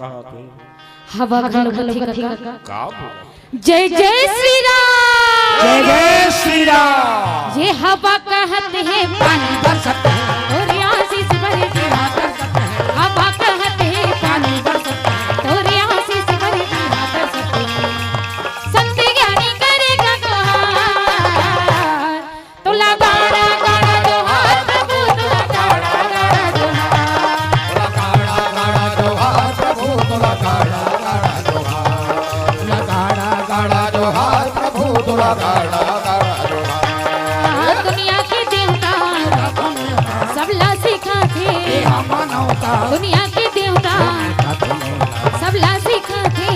कहा थे हवा गणपति का का बोला जय जय श्री राम जय जय श्री राम। ये हवा कहते हैं पानी बरसते हैं और आशीष भरे की हवा कहते हैं पानी बरसते हैं और आशीष भरे की संत ज्ञानी करेगा गुहार तो लगाड़ा गाड़ा जोहार प्रभु तुला गाड़ा गाड़ा जोहार गाड़ा गाड़ा जोहार प्रभु तुला गाड़ा गाड़ा जोहार गाड़ा जोहार प्रभु तुला गाड़ा गाड़ा जोहार। दुनिया के देवता सबला सिखाते मानवता दुनिया के देवता सबला सिखाते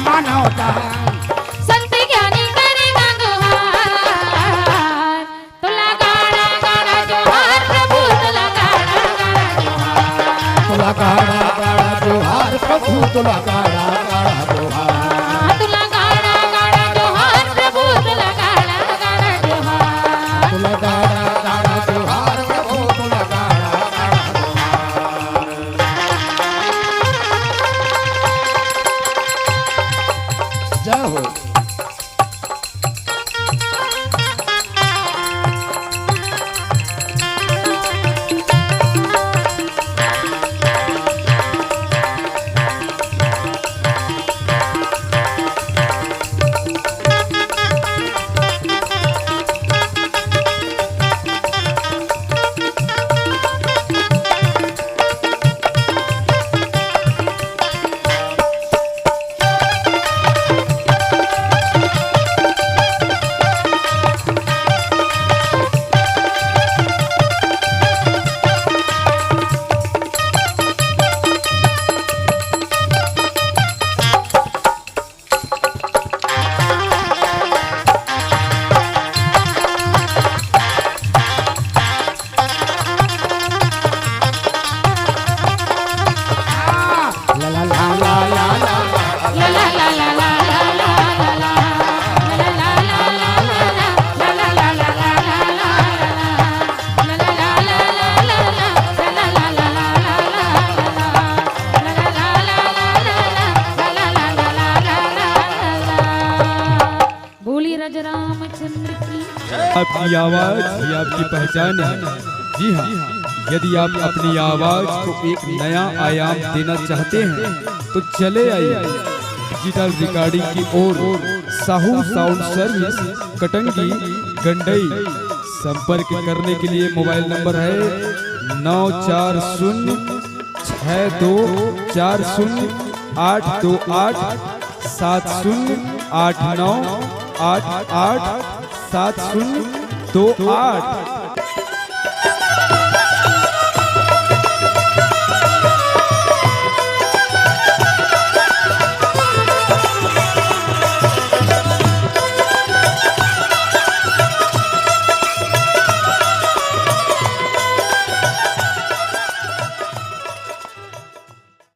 मानवता संत ज्ञानी करेगा गुहार तुला गाड़ा गाड़ा जोहार प्रभु तुला गाड़ा गाड़ा जोहार तुला गाड़ा गाड़ा जोहार प्रभु तुला गाड़ा गाड़ा जोहार तुला गाड़ा गाड़ा जोहार प्रभु तुला गाड़ा गाड़ा जोहार तुला गाड़ा गाड़ा जोहार प्रभु तुला गाड़ा गाड़ा जोहार। जय हो। आपकी आवाज ही आपकी पहचान है। जी हाँ, यदि आप अपनी आवाज को एक नया आयाम देना चाहते हैं तो चले आइए डिजिटल रिकॉर्डिंग की ओर। Sahu sound service, Katangi, Gandai. संपर्क करने के लिए मोबाइल नंबर है 940 6240 828 7089 88 7028।